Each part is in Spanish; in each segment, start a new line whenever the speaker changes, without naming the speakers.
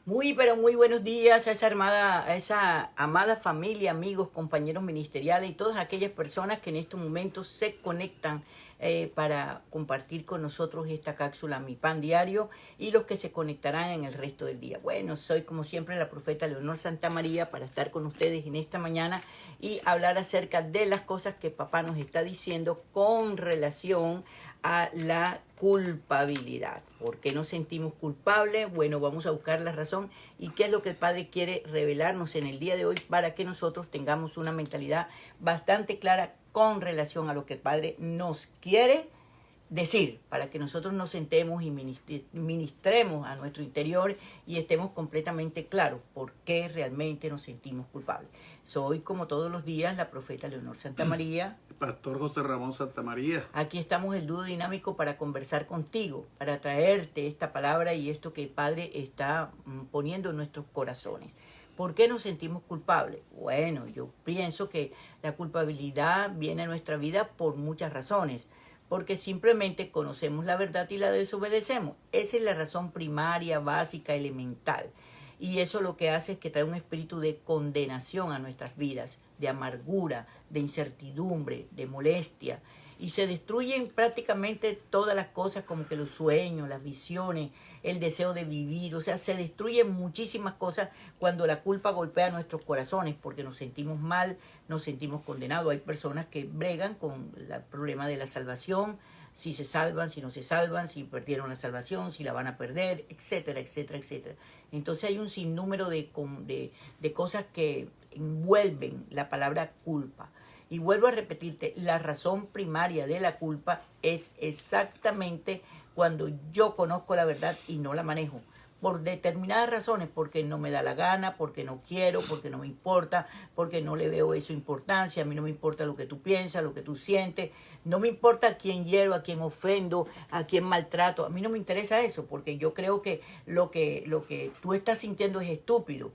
Muy, pero muy buenos días a esa amada familia, amigos, compañeros ministeriales y todas aquellas personas que en estos momentos se conectan para compartir con nosotros esta cápsula Mi Pan Diario y los que se conectarán en el resto del día. Bueno, soy como siempre la profeta Leonor Santamaría para estar con ustedes en esta mañana y hablar acerca de las cosas que papá nos está diciendo con relación a la culpabilidad. ¿Por qué nos sentimos culpables? Bueno, vamos a buscar la razón y qué es lo que el Padre quiere revelarnos en el día de hoy para que nosotros tengamos una mentalidad bastante clara con relación a lo que el Padre nos quiere decir, para que nosotros nos sentemos y ministremos a nuestro interior y estemos completamente claros por qué realmente nos sentimos culpables. Soy, como todos los días, la profeta Leonor Santamaría.
Pastor José Ramón Santamaría.
Aquí estamos el dúo dinámico para conversar contigo, para traerte esta palabra y esto que el Padre está poniendo en nuestros corazones. ¿Por qué nos sentimos culpables? Bueno, yo pienso que la culpabilidad viene a nuestra vida por muchas razones. Porque simplemente conocemos la verdad y la desobedecemos. Esa es la razón primaria, básica, elemental. Y eso lo que hace es que trae un espíritu de condenación a nuestras vidas, de amargura, de incertidumbre, de molestia. Y se destruyen prácticamente todas las cosas, como que los sueños, las visiones, el deseo de vivir. O sea, se destruyen muchísimas cosas cuando la culpa golpea nuestros corazones, porque nos sentimos mal, nos sentimos condenados. Hay personas que bregan con el problema de la salvación, si se salvan, si no se salvan, si perdieron la salvación, si la van a perder, etcétera, etcétera, etcétera. Entonces hay un sinnúmero de cosas que envuelven la palabra culpa. Y vuelvo a repetirte, la razón primaria de la culpa es exactamente cuando yo conozco la verdad y no la manejo. Por determinadas razones, porque no me da la gana, porque no quiero, porque no me importa, porque no le veo eso importancia, a mí no me importa lo que tú piensas, lo que tú sientes, no me importa a quién hiero, a quién ofendo, a quién maltrato, a mí no me interesa eso, porque yo creo que lo que tú estás sintiendo es estúpido,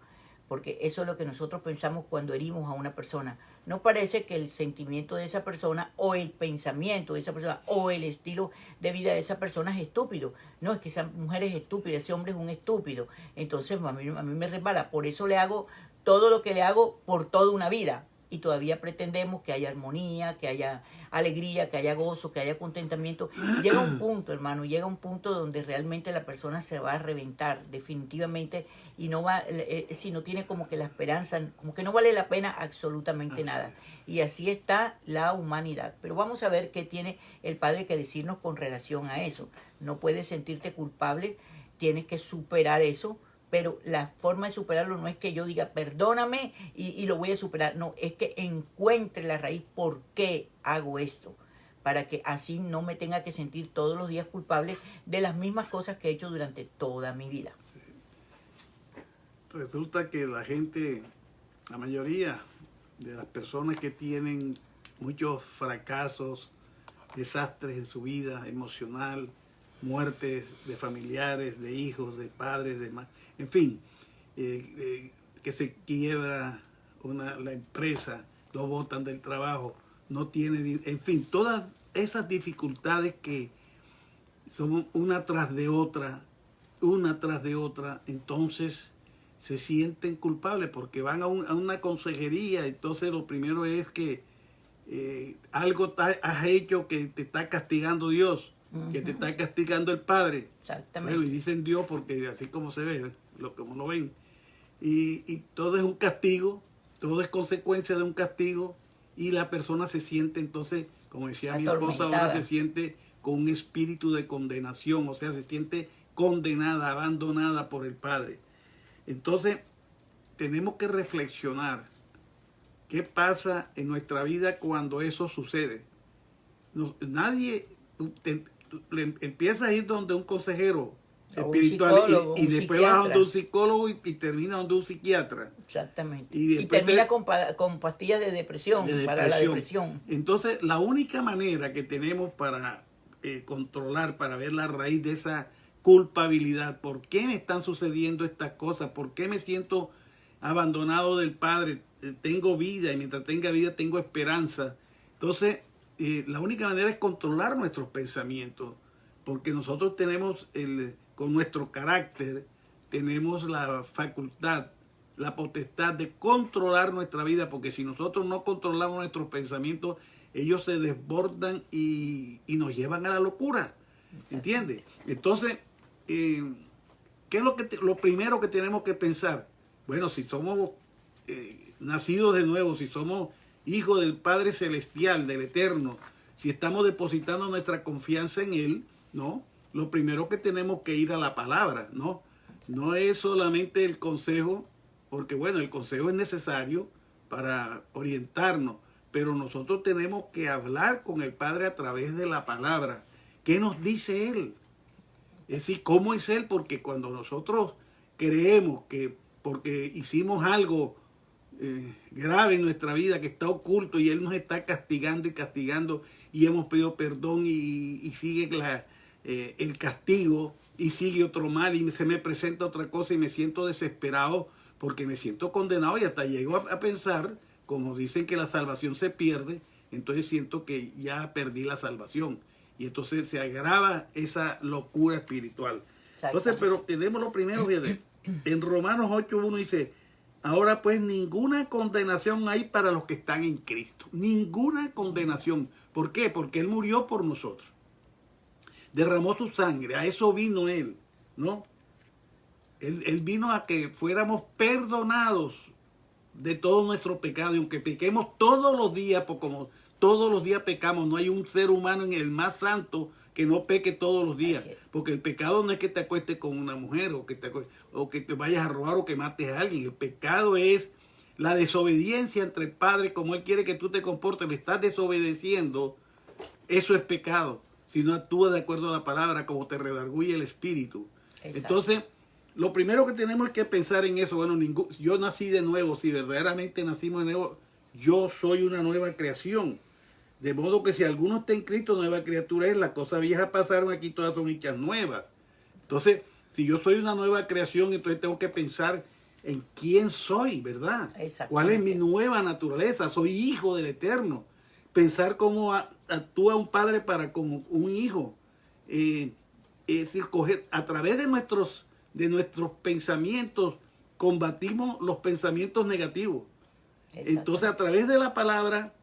porque eso es lo que nosotros pensamos cuando herimos a una persona. No parece que el sentimiento de esa persona o el pensamiento de esa persona o el estilo de vida de esa persona es estúpido. No, es que esa mujer es estúpida, ese hombre es un estúpido. Entonces a mí me resbala. Por eso le hago todo lo que le hago por toda una vida. Y todavía pretendemos que haya armonía, que haya alegría, que haya gozo, que haya contentamiento. Llega un punto, hermano, llega un punto donde realmente la persona se va a reventar definitivamente y no va, si no tiene como que la esperanza, como que no vale la pena absolutamente nada. Y así está la humanidad. Pero vamos a ver qué tiene el Padre que decirnos con relación a eso. No puedes sentirte culpable, tienes que superar eso. Pero la forma de superarlo no es que yo diga perdóname y lo voy a superar. No, es que encuentre la raíz por qué hago esto. Para que así no me tenga que sentir todos los días culpable de las mismas cosas que he hecho durante toda mi vida.
Resulta que la gente, la mayoría de las personas que tienen muchos fracasos, desastres en su vida emocional, muertes de familiares, de hijos, de padres, de madres, en fin, que se quiebra la empresa, lo botan del trabajo, no tienen, en fin, todas esas dificultades que son una tras de otra, entonces se sienten culpables porque van a una consejería. Entonces lo primero es que algo has hecho que te está castigando Dios, que te está castigando el Padre.
Exactamente.
Bueno, y dicen Dios porque así como se ve, como lo ven. Y todo es un castigo, todo es consecuencia de un castigo, y la persona se siente entonces, como decía mi esposa, ahora se siente con un espíritu de condenación, o sea, se siente condenada, abandonada por el Padre. Entonces, tenemos que reflexionar qué pasa en nuestra vida cuando eso sucede. Nadie empieza a ir donde un consejero espiritual y después vas donde un psicólogo y termina donde un psiquiatra.
Exactamente. Y termina con pastillas de depresión, para la depresión.
Entonces, la única manera que tenemos para controlar, para ver la raíz de esa culpabilidad, ¿por qué me están sucediendo estas cosas? ¿Por qué me siento abandonado del Padre? Tengo vida y mientras tenga vida tengo esperanza. Entonces, la única manera es controlar nuestros pensamientos, porque nosotros tenemos con nuestro carácter, tenemos la facultad, la potestad de controlar nuestra vida, porque si nosotros no controlamos nuestros pensamientos, ellos se desbordan y nos llevan a la locura. ¿Entiendes? Entonces, ¿qué es lo primero que tenemos que pensar? Bueno, si somos nacidos de nuevo, si somos hijos del Padre Celestial, del Eterno, si estamos depositando nuestra confianza en Él, ¿no? Lo primero que tenemos que ir a la palabra, ¿no? No es solamente el consejo, porque bueno, el consejo es necesario para orientarnos, pero nosotros tenemos que hablar con el Padre a través de la palabra. ¿Qué nos dice Él? Es decir, ¿cómo es Él? Porque cuando nosotros creemos que porque hicimos algo grave en nuestra vida, que está oculto, y Él nos está castigando y castigando, y hemos pedido perdón y sigue el castigo, y sigue otro mal, y se me presenta otra cosa, y me siento desesperado, porque me siento condenado, y hasta llego a pensar, como dicen que la salvación se pierde, entonces siento que ya perdí la salvación. Y entonces se agrava esa locura espiritual. Entonces, pero tenemos lo primero, fíjate, en Romanos 8:1 dice, ahora pues ninguna condenación hay para los que están en Cristo. Ninguna condenación. ¿Por qué? Porque Él murió por nosotros. Derramó su sangre. A eso vino Él, ¿no? Él vino a que fuéramos perdonados de todo nuestro pecado. Y aunque pequemos todos los días, pues como todos los días pecamos, no hay un ser humano en el más santo que no peque todos los días. Porque el pecado no es que te acuestes con una mujer o que te vayas a robar o que mates a alguien. El pecado es la desobediencia entre el Padre, como Él quiere que tú te comportes. Le estás desobedeciendo, eso es pecado. Si no actúas de acuerdo a la palabra, como te redarguye el espíritu. Exacto. Entonces, lo primero que tenemos que pensar en eso, bueno, yo nací de nuevo, si verdaderamente nacimos de nuevo, yo soy una nueva creación. De modo que si alguno está en Cristo, nueva criatura es, las cosas viejas pasaron, aquí todas son hechas nuevas. Entonces, si yo soy una nueva creación, entonces tengo que pensar en quién soy, ¿verdad? ¿Cuál es mi nueva naturaleza? Soy hijo del Eterno. Pensar cómo actúa un padre para con un hijo. Es decir, a través de nuestros pensamientos, combatimos los pensamientos negativos. Entonces, a través de la palabra,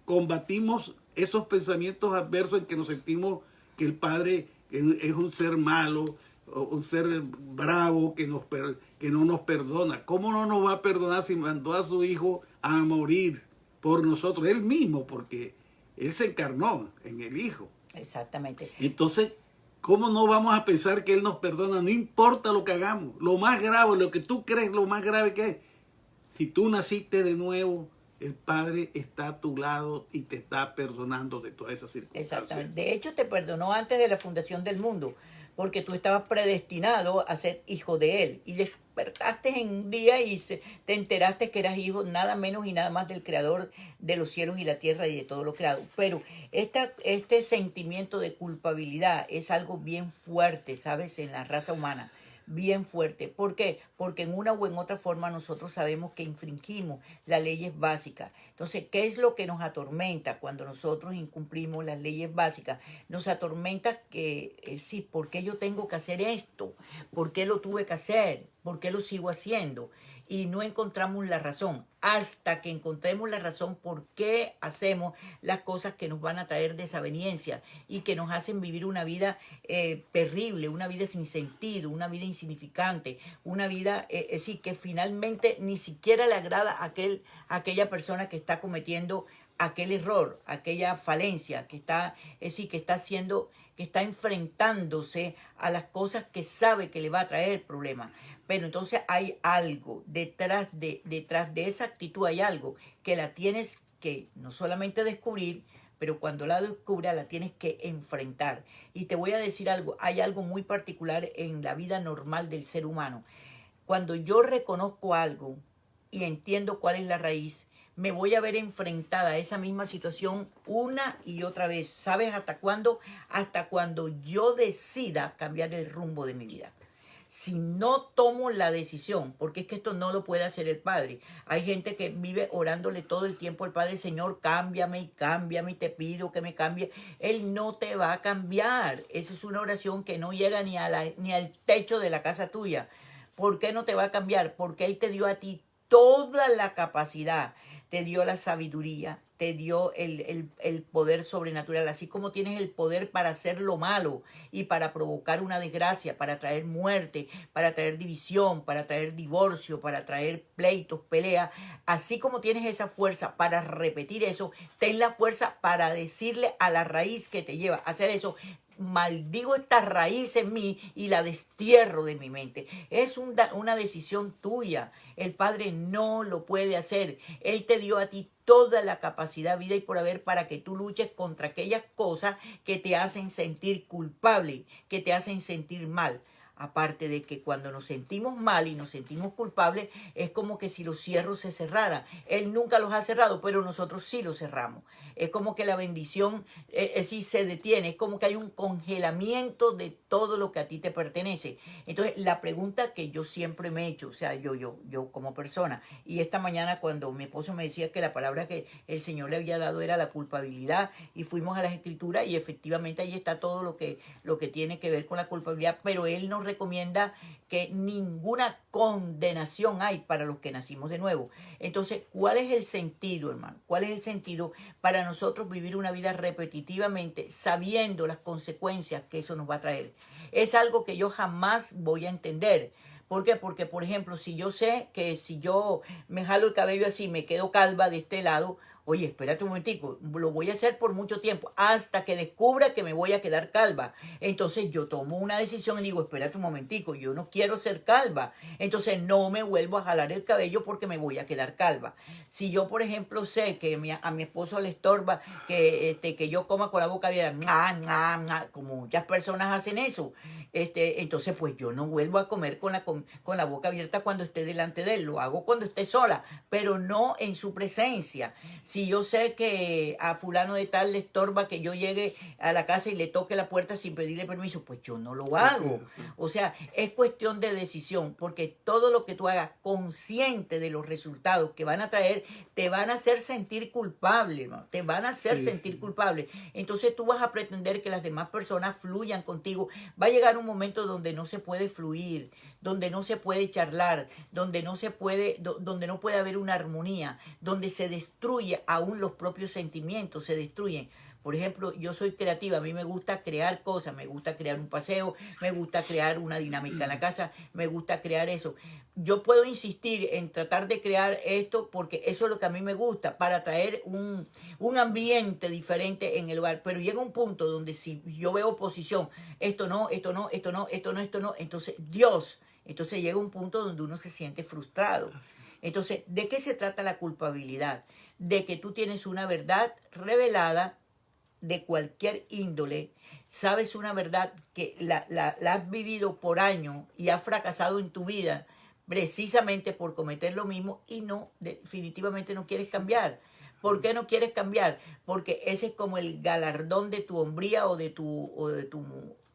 combatimos esos pensamientos adversos en que nos sentimos que el Padre es un ser malo, un ser bravo, que no nos perdona. ¿Cómo no nos va a perdonar si mandó a su Hijo a morir por nosotros? Él mismo, porque Él se encarnó en el Hijo.
Exactamente.
Entonces, ¿cómo no vamos a pensar que Él nos perdona? No importa lo que hagamos. Lo más grave, lo que tú crees, lo más grave que es. Si tú naciste de nuevo, el Padre está a tu lado y te está perdonando de todas esas circunstancias.
Exactamente. De hecho, te perdonó antes de la fundación del mundo, porque tú estabas predestinado a ser hijo de Él. Y despertaste en un día y te enteraste que eras hijo nada menos y nada más del Creador de los cielos y la tierra y de todo lo creado. Pero este sentimiento de culpabilidad es algo bien fuerte, ¿sabes?, en la raza humana. Bien fuerte. ¿Por qué? Porque en una o en otra forma nosotros sabemos que infringimos las leyes básicas. Entonces, ¿qué es lo que nos atormenta cuando nosotros incumplimos las leyes básicas? Nos atormenta que, sí, ¿por qué yo tengo que hacer esto? ¿Por qué lo tuve que hacer? ¿Por qué lo sigo haciendo? Y no encontramos la razón. Hasta que encontremos la razón por qué hacemos las cosas que nos van a traer desaveniencia y que nos hacen vivir una vida terrible, una vida sin sentido, una vida insignificante, una vida sí, que finalmente ni siquiera le agrada a aquella persona que está cometiendo aquel error, aquella falencia, que está haciendo, que está enfrentándose a las cosas que sabe que le va a traer problemas. Pero entonces hay algo detrás de esa actitud, hay algo que la tienes que no solamente descubrir, pero cuando la descubras la tienes que enfrentar. Y te voy a decir algo, hay algo muy particular en la vida normal del ser humano. Cuando yo reconozco algo y entiendo cuál es la raíz, me voy a ver enfrentada a esa misma situación una y otra vez. ¿Sabes hasta cuándo? Hasta cuando yo decida cambiar el rumbo de mi vida. Si no tomo la decisión, porque es que esto no lo puede hacer el Padre. Hay gente que vive orándole todo el tiempo al Padre, Señor, cámbiame y te pido que me cambie. Él no te va a cambiar. Esa es una oración que no llega ni al techo de la casa tuya. ¿Por qué no te va a cambiar? Porque Él te dio a ti toda la capacidad, te dio la sabiduría, te dio el poder sobrenatural, así como tienes el poder para hacer lo malo y para provocar una desgracia, para traer muerte, para traer división, para traer divorcio, para traer pleitos, peleas, así como tienes esa fuerza para repetir eso, ten la fuerza para decirle a la raíz que te lleva a hacer eso: maldigo esta raíz en mí y la destierro de mi mente. Es una decisión tuya. El Padre no lo puede hacer. Él te dio a ti toda la capacidad, vida y por haber, para que tú luches contra aquellas cosas que te hacen sentir culpable, que te hacen sentir mal. Aparte de que cuando nos sentimos mal y nos sentimos culpables, es como que si los cierros se cerraran. Él nunca los ha cerrado, pero nosotros sí los cerramos. Es como que la bendición sí se detiene. Es como que hay un congelamiento de todo lo que a ti te pertenece. Entonces, la pregunta que yo siempre me he hecho, o sea, yo como persona, y esta mañana cuando mi esposo me decía que la palabra que el Señor le había dado era la culpabilidad, y fuimos a las Escrituras y efectivamente ahí está todo lo que tiene que ver con la culpabilidad, pero Él nos recomienda que ninguna condenación hay para los que nacimos de nuevo. Entonces, ¿cuál es el sentido, hermano? ¿Cuál es el sentido para nosotros vivir una vida repetitivamente sabiendo las consecuencias que eso nos va a traer? Es algo que yo jamás voy a entender. ¿Por qué? Porque, por ejemplo, si yo sé que si yo me jalo el cabello así, me quedo calva de este lado, oye, espérate un momentico, lo voy a hacer por mucho tiempo, hasta que descubra que me voy a quedar calva. Entonces yo tomo una decisión y digo, espérate un momentico, yo no quiero ser calva. Entonces no me vuelvo a jalar el cabello porque me voy a quedar calva. Si yo, por ejemplo, sé que a mi esposo le estorba que yo coma con la boca abierta, como muchas personas hacen eso, entonces pues yo no vuelvo a comer con la boca abierta cuando esté delante de él. Lo hago cuando esté sola, pero no en su presencia. Si yo sé que a fulano de tal le estorba que yo llegue a la casa y le toque la puerta sin pedirle permiso, pues yo no lo hago. O sea, es cuestión de decisión, porque todo lo que tú hagas consciente de los resultados que van a traer, te van a hacer sentir culpable, ¿no? Te van a hacer sentir culpable. Entonces tú vas a pretender que las demás personas fluyan contigo. Va a llegar un momento donde no se puede fluir, donde no se puede charlar, donde no puede haber una armonía, donde se destruye aún los propios sentimientos, se destruyen. Por ejemplo, yo soy creativa, a mí me gusta crear cosas, me gusta crear un paseo, me gusta crear una dinámica en la casa, me gusta crear eso. Yo puedo insistir en tratar de crear esto porque eso es lo que a mí me gusta, para traer un ambiente diferente en el hogar. Pero llega un punto donde si yo veo oposición, esto no, entonces entonces llega un punto donde uno se siente frustrado. Entonces, ¿de qué se trata la culpabilidad? De que tú tienes una verdad revelada de cualquier índole, sabes una verdad que la has vivido por años y has fracasado en tu vida precisamente por cometer lo mismo y definitivamente no quieres cambiar. ¿Por qué no quieres cambiar? Porque ese es como el galardón de tu hombría o de tu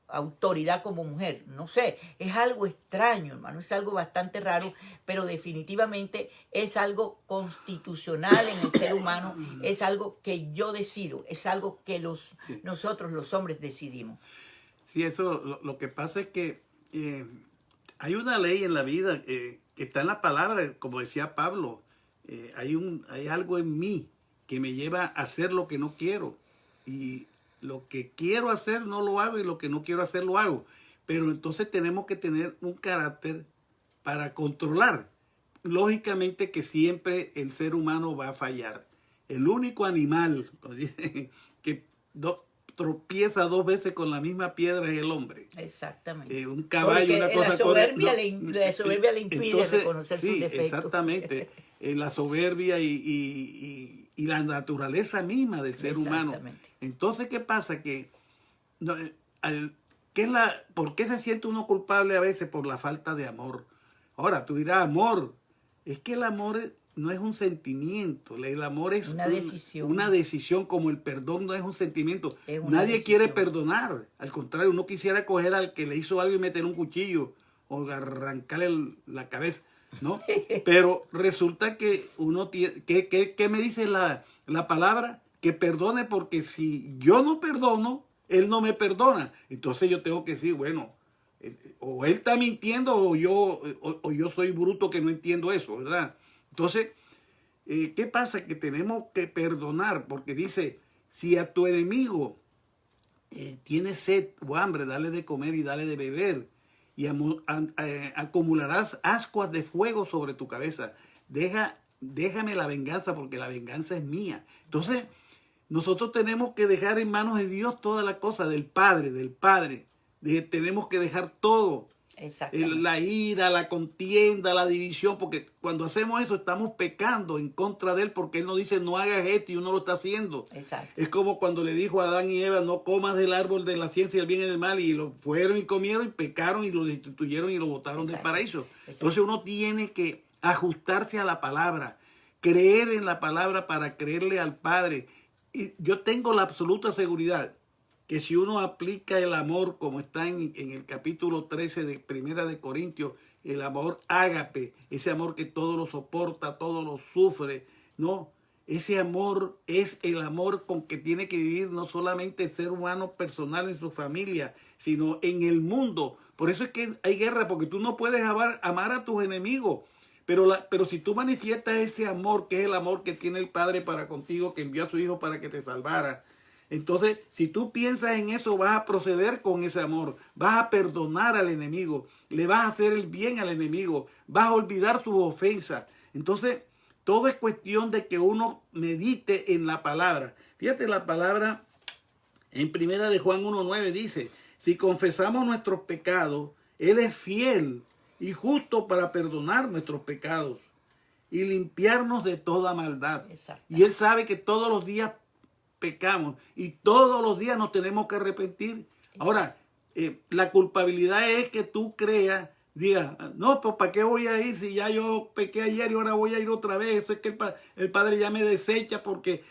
autoridad como mujer. No sé, es algo extraño, hermano, es algo bastante raro, pero definitivamente es algo constitucional en el ser humano, es algo que yo decido, es algo que nosotros los hombres decidimos.
Sí, eso, lo que pasa es que hay una ley en la vida que está en la palabra, como decía Pablo, hay algo en mí que me lleva a hacer lo que no quiero, y lo que quiero hacer no lo hago y lo que no quiero hacer lo hago. Pero entonces tenemos que tener un carácter para controlar. Lógicamente que siempre el ser humano va a fallar. El único animal que tropieza 2 veces con la misma piedra es el hombre.
Exactamente.
Un caballo,
porque una cosa... La soberbia le impide entonces, reconocer sus defectos.
Exactamente. La soberbia y la naturaleza misma del ser humano. Entonces, ¿qué pasa? ¿Por qué se siente uno culpable a veces? Por la falta de amor. Ahora, tú dirás, amor. Es que el amor no es un sentimiento. El amor es una decisión, como el perdón no es un sentimiento. Nadie quiere perdonar. Al contrario, uno quisiera coger al que le hizo algo y meter un cuchillo o arrancarle la cabeza, ¿no? Pero resulta que uno tiene... ¿Qué me dice la palabra? Que perdone, porque si yo no perdono, él no me perdona. Entonces yo tengo que decir, bueno, O él está mintiendo o yo soy bruto que no entiendo eso, ¿verdad? Entonces, ¿qué pasa? Que tenemos que perdonar, porque dice, si a tu enemigo tiene sed o hambre, dale de comer y dale de beber, y acumularás ascuas de fuego sobre tu cabeza. Déjame la venganza, porque la venganza es mía. Entonces, nosotros tenemos que dejar en manos de Dios toda la cosa, del Padre. Tenemos que dejar todo. La ira, la contienda, la división, porque cuando hacemos eso estamos pecando en contra de Él, porque Él nos dice no hagas esto y uno lo está haciendo.
Exacto.
Es como cuando le dijo a Adán y Eva, no comas del árbol de la ciencia del bien y del mal, y lo fueron y comieron y pecaron y lo destituyeron y lo botaron del paraíso. Exacto. Entonces uno tiene que ajustarse a la palabra, creer en la palabra para creerle al Padre. Y yo tengo la absoluta seguridad que si uno aplica el amor, como está en el capítulo 13 de Primera de Corintios, el amor ágape, ese amor que todo lo soporta, todo lo sufre, ¿no? Ese amor es el amor con que tiene que vivir no solamente el ser humano personal en su familia, sino en el mundo. Por eso es que hay guerra, porque tú no puedes amar a tus enemigos. Pero si tú manifiestas ese amor, que es el amor que tiene el Padre para contigo, que envió a su Hijo para que te salvara, entonces, si tú piensas en eso, vas a proceder con ese amor, vas a perdonar al enemigo, le vas a hacer el bien al enemigo, vas a olvidar sus ofensas. Entonces, todo es cuestión de que uno medite en la palabra. Fíjate, la palabra en Primera de Juan 1:9 dice, si confesamos nuestros pecados, Él es fiel y justo para perdonar nuestros pecados y limpiarnos de toda maldad. Y Él sabe que todos los días pecamos y todos los días nos tenemos que arrepentir. Ahora, la culpabilidad es que tú creas, digas, no, pues ¿para qué voy a ir si ya yo pequé ayer y ahora voy a ir otra vez? Eso es que el Padre ya me desecha porque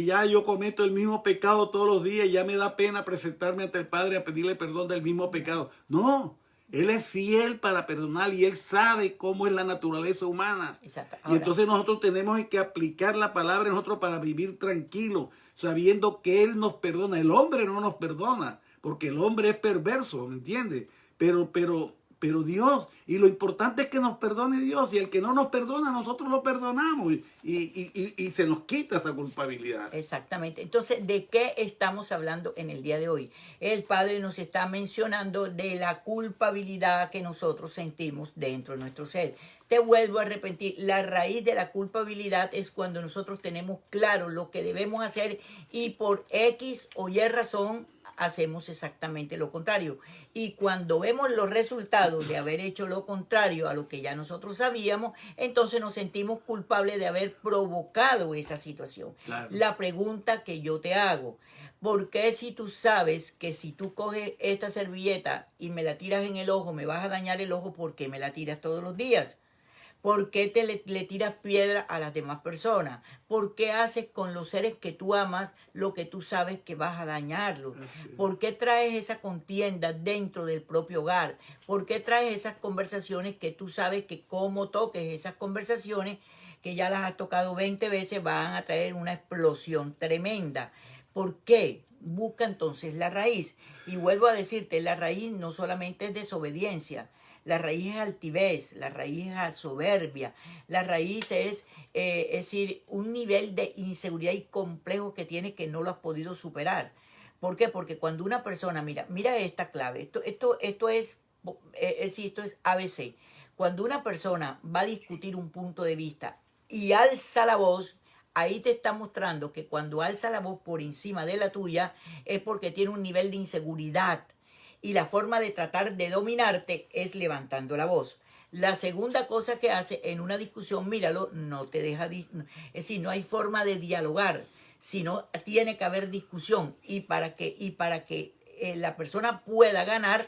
ya yo cometo el mismo pecado todos los días y ya me da pena presentarme ante el Padre a pedirle perdón del mismo pecado. No, Él es fiel para perdonar y Él sabe cómo es la naturaleza humana. Exacto. Ahora, y entonces nosotros tenemos que aplicar la palabra en nosotros para vivir tranquilos, sabiendo que Él nos perdona. El hombre no nos perdona, porque el hombre es perverso, ¿me entiendes? Pero Dios, y lo importante es que nos perdone Dios, y el que no nos perdona, nosotros lo perdonamos, y se nos quita esa culpabilidad.
Exactamente. Entonces, ¿de qué estamos hablando en el día de hoy? El Padre nos está mencionando de la culpabilidad que nosotros sentimos dentro de nuestro ser. Te vuelvo a repetir, la raíz de la culpabilidad es cuando nosotros tenemos claro lo que debemos hacer y por X o Y razón hacemos exactamente lo contrario. Y cuando vemos los resultados de haber hecho lo contrario a lo que ya nosotros sabíamos, entonces nos sentimos culpables de haber provocado esa situación. Claro. La pregunta que yo te hago, ¿por qué si tú sabes que si tú coges esta servilleta y me la tiras en el ojo, me vas a dañar el ojo, por qué me la tiras todos los días? ¿Por qué le tiras piedra a las demás personas? ¿Por qué haces con los seres que tú amas lo que tú sabes que vas a dañarlos? ¿Por qué traes esa contienda dentro del propio hogar? ¿Por qué traes esas conversaciones que tú sabes que como toques esas conversaciones, que ya las has tocado 20 veces, van a traer una explosión tremenda? ¿Por qué? Busca entonces la raíz. Y vuelvo a decirte, la raíz no solamente es desobediencia. La raíz es altivez, la raíz es soberbia, la raíz es decir, un nivel de inseguridad y complejo que tiene que no lo has podido superar. ¿Por qué? Porque cuando una persona, mira esta clave, esto es ABC. Cuando una persona va a discutir un punto de vista y alza la voz, ahí te está mostrando que cuando alza la voz por encima de la tuya es porque tiene un nivel de inseguridad. Y la forma de tratar de dominarte es levantando la voz. La segunda cosa que hace en una discusión, míralo, no te deja, es decir, no hay forma de dialogar, sino tiene que haber discusión. Y para que la persona pueda ganar,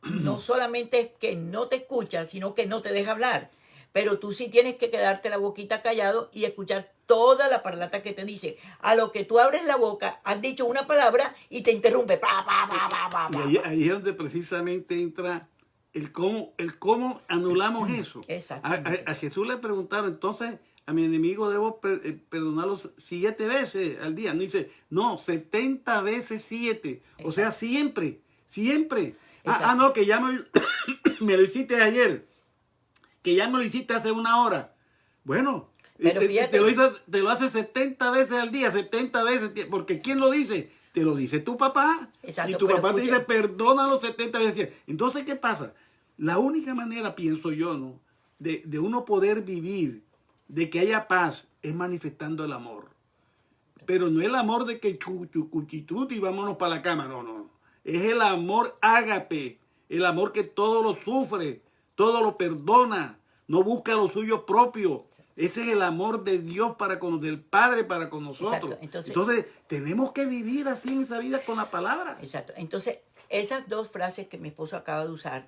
no solamente es que no te escucha, sino que no te deja hablar. Pero tú sí tienes que quedarte la boquita callado y escuchar toda la parlata que te dice. A lo que tú abres la boca, has dicho una palabra y te interrumpe.
Y ahí es donde precisamente entra el cómo anulamos eso. A Jesús le preguntaron, entonces a mi enemigo debo perdonarlo 7 veces al día. No dice, no, 70 veces 7. O sea, siempre. No, que ya me lo hiciste ayer, que ya me lo hiciste hace una hora. Bueno,
pero fíjate,
te lo hace 70 veces al día, 70 veces, porque ¿quién lo dice? Te lo dice tu papá.
Exacto,
y tu papá te
escucha,
dice, perdónalo 70 veces. Entonces, ¿qué pasa? La única manera, pienso yo, ¿no?, de uno poder vivir, de que haya paz, es manifestando el amor. Pero no el amor de que cuchituti y vámonos para la cama, no. Es el amor ágape, el amor que todo lo sufre, todo lo perdona, no busca lo suyo propio. Ese es el amor de Dios del Padre para con nosotros. Entonces, tenemos que vivir así en esa vida con la palabra.
Exacto. Entonces, esas dos frases que mi esposo acaba de usar,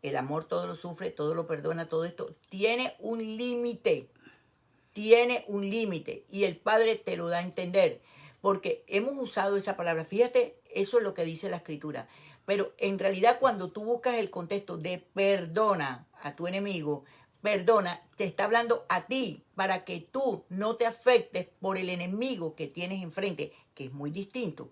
el amor todo lo sufre, todo lo perdona, todo esto, tiene un límite. Tiene un límite y el Padre te lo da a entender. Porque hemos usado esa palabra. Fíjate, eso es lo que dice la Escritura. Pero en realidad cuando tú buscas el contexto de perdona a tu enemigo, perdona, te está hablando a ti para que tú no te afectes por el enemigo que tienes enfrente, que es muy distinto.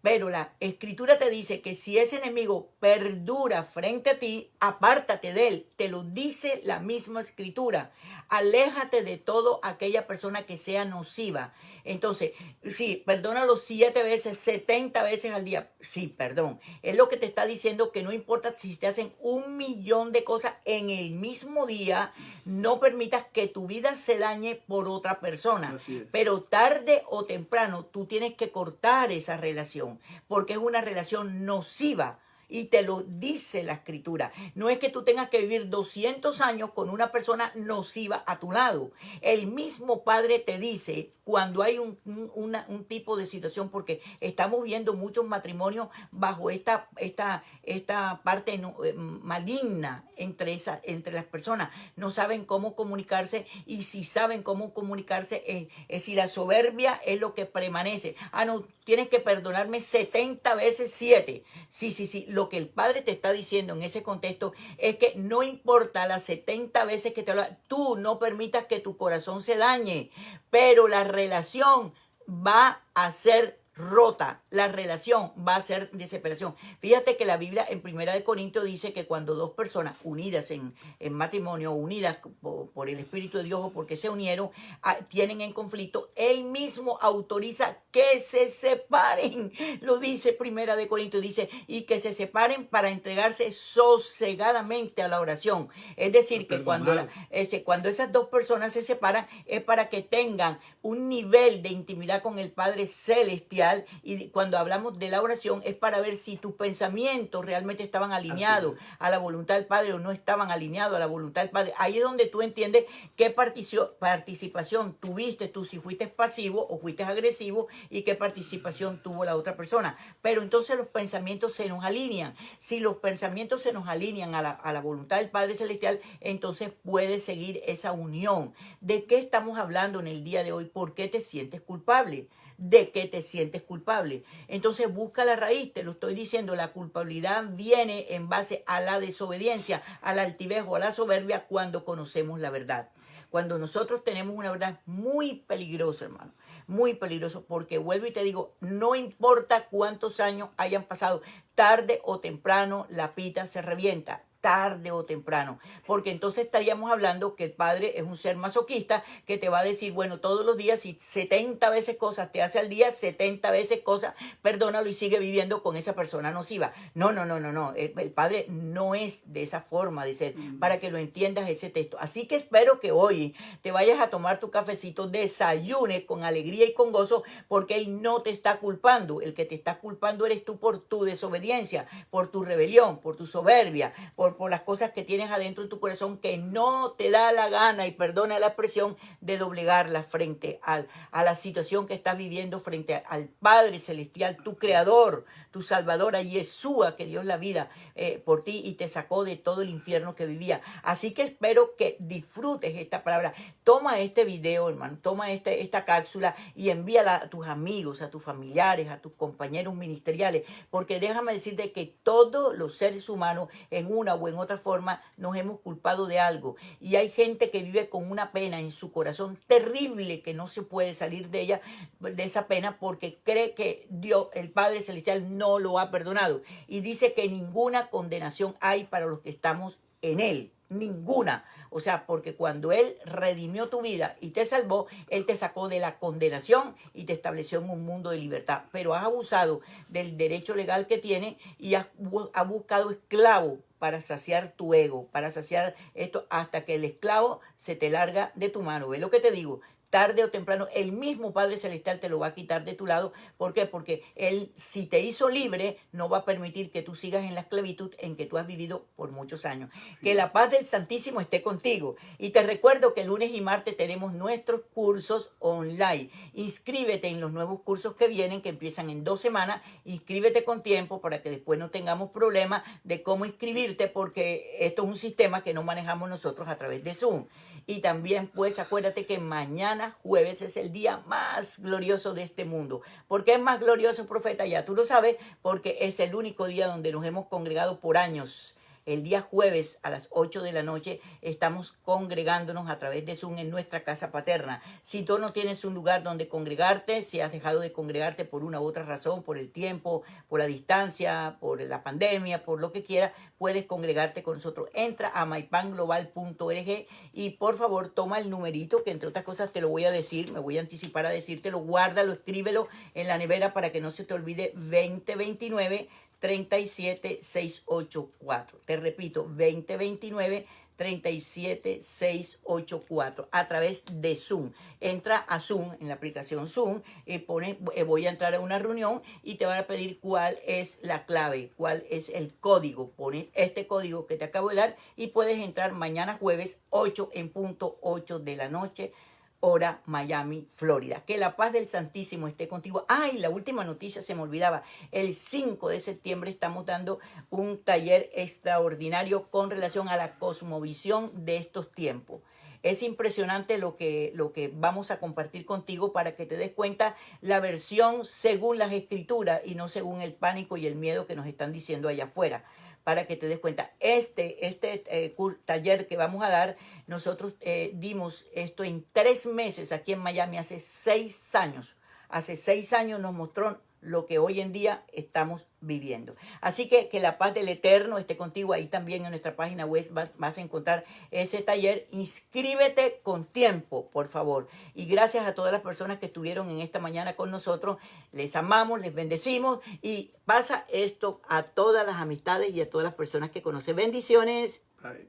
Pero la Escritura te dice que si ese enemigo perdura frente a ti, apártate de él. Te lo dice la misma Escritura. Aléjate de toda aquella persona que sea nociva. Entonces, sí, perdónalo 7 veces, 70 veces al día. Sí, perdón. Es lo que te está diciendo, que no importa si te hacen 1.000.000 de cosas en el mismo día, no permitas que tu vida se dañe por otra persona. Pero tarde o temprano tú tienes que cortar esa relación, porque es una relación nociva. Y te lo dice la Escritura. No es que tú tengas que vivir 200 años con una persona nociva a tu lado. El mismo Padre te dice cuando hay un tipo de situación, porque estamos viendo muchos matrimonios bajo esta parte maligna entre las personas. No saben cómo comunicarse, y si saben cómo comunicarse, si la soberbia es lo que permanece. No, tienes que perdonarme 70 veces 7. Sí. Lo que el Padre te está diciendo en ese contexto es que no importa las 70 veces que te habla, tú no permitas que tu corazón se dañe, pero la relación va a ser rota, la relación va a ser desesperación. Fíjate que la Biblia en 1 Corintios dice que cuando dos personas unidas en matrimonio, unidas por el Espíritu de Dios o porque se unieron, tienen en conflicto, Él mismo autoriza que se separen. Lo dice 1 Corintios, dice, y que se separen para entregarse sosegadamente a la oración. Es decir, que cuando esas dos personas se separan, es para que tengan un nivel de intimidad con el Padre Celestial. Y cuando hablamos de la oración es para ver si tus pensamientos realmente estaban alineados a la voluntad del Padre o no estaban alineados a la voluntad del Padre. Ahí es donde tú entiendes qué participación tuviste tú, si fuiste pasivo o fuiste agresivo, y qué participación tuvo la otra persona. Pero entonces los pensamientos se nos alinean. Si los pensamientos se nos alinean a la voluntad del Padre Celestial, entonces puede seguir esa unión. ¿De qué estamos hablando en el día de hoy? ¿Por qué te sientes culpable? ¿De qué te sientes culpable? Entonces busca la raíz. Te lo estoy diciendo, la culpabilidad viene en base a la desobediencia, al altivez o a la soberbia cuando conocemos la verdad. Cuando nosotros tenemos una verdad muy peligrosa, hermano, muy peligroso, porque vuelvo y te digo, no importa cuántos años hayan pasado, tarde o temprano la pita se revienta. Tarde o temprano, porque entonces estaríamos hablando que el Padre es un ser masoquista que te va a decir, bueno, todos los días, si 70 veces cosas te hace al día, 70 veces cosas, perdónalo y sigue viviendo con esa persona nociva. No. El Padre no es de esa forma de ser, para que lo entiendas ese texto. Así que espero que hoy te vayas a tomar tu cafecito, desayunes con alegría y con gozo, porque Él no te está culpando. El que te está culpando eres tú por tu desobediencia, por tu rebelión, por tu soberbia, por las cosas que tienes adentro de tu corazón que no te da la gana, y perdona la expresión, de doblegarla frente a la situación que estás viviendo, frente al Padre Celestial, tu Creador, tu Salvador, a Yeshua, que dio la vida por ti y te sacó de todo el infierno que vivía. Así que espero que disfrutes esta palabra. Toma este video, hermano, toma esta cápsula y envíala a tus amigos, a tus familiares, a tus compañeros ministeriales, porque déjame decirte que todos los seres humanos en una o en otra forma nos hemos culpado de algo. Y hay gente que vive con una pena en su corazón terrible que no se puede salir de ella, de esa pena, porque cree que Dios, el Padre Celestial, no lo ha perdonado. Y dice que ninguna condenación hay para los que estamos en Él. Ninguna. O sea, porque cuando Él redimió tu vida y te salvó, Él te sacó de la condenación y te estableció en un mundo de libertad. Pero has abusado del derecho legal que tiene y has buscado esclavo para saciar tu ego, para saciar esto, hasta que el esclavo se te larga de tu mano. ¿Ves lo que te digo? Tarde o temprano, el mismo Padre Celestial te lo va a quitar de tu lado. ¿Por qué? Porque Él, si te hizo libre, no va a permitir que tú sigas en la esclavitud en que tú has vivido por muchos años. Que la paz del Santísimo esté contigo. Y te recuerdo que lunes y martes tenemos nuestros cursos online. Inscríbete en los nuevos cursos que vienen, que empiezan en 2 semanas. Inscríbete con tiempo para que después no tengamos problemas de cómo inscribirte, porque esto es un sistema que no manejamos nosotros a través de Zoom. Y también, pues, acuérdate que mañana jueves es el día más glorioso de este mundo. ¿Por qué es más glorioso, profeta? Ya tú lo sabes, porque es el único día donde nos hemos congregado por años. El día jueves a las 8 de la noche estamos congregándonos a través de Zoom en nuestra casa paterna. Si tú no tienes un lugar donde congregarte, si has dejado de congregarte por una u otra razón, por el tiempo, por la distancia, por la pandemia, por lo que quieras, puedes congregarte con nosotros. Entra a mypanglobal.org y por favor toma el numerito, que entre otras cosas te lo voy a decir, me voy a anticipar a decírtelo, guárdalo, escríbelo en la nevera para que no se te olvide. 2029 37684. Te repito, 2029 37684 a través de Zoom. Entra a Zoom, en la aplicación Zoom, y pone voy a entrar a una reunión, y te van a pedir cuál es la clave, cuál es el código. Pones este código que te acabo de dar y puedes entrar mañana jueves 8 en punto, 8 de la noche, hora Miami, Florida. Que la paz del Santísimo esté contigo. Ay, la última noticia se me olvidaba. El 5 de septiembre estamos dando un taller extraordinario con relación a la cosmovisión de estos tiempos. Es impresionante lo que vamos a compartir contigo para que te des cuenta la versión según las escrituras y no según el pánico y el miedo que nos están diciendo allá afuera. Para que te des cuenta, taller que vamos a dar, nosotros dimos esto en 3 meses aquí en Miami hace 6 años. Hace 6 años nos mostró lo que hoy en día estamos viviendo. Así que la paz del Eterno esté contigo. Ahí también en nuestra página web vas a encontrar ese taller. Inscríbete con tiempo, por favor. Y gracias a todas las personas que estuvieron en esta mañana con nosotros. Les amamos, les bendecimos, y pasa esto a todas las amistades y a todas las personas que conocen. Bendiciones.
Bye.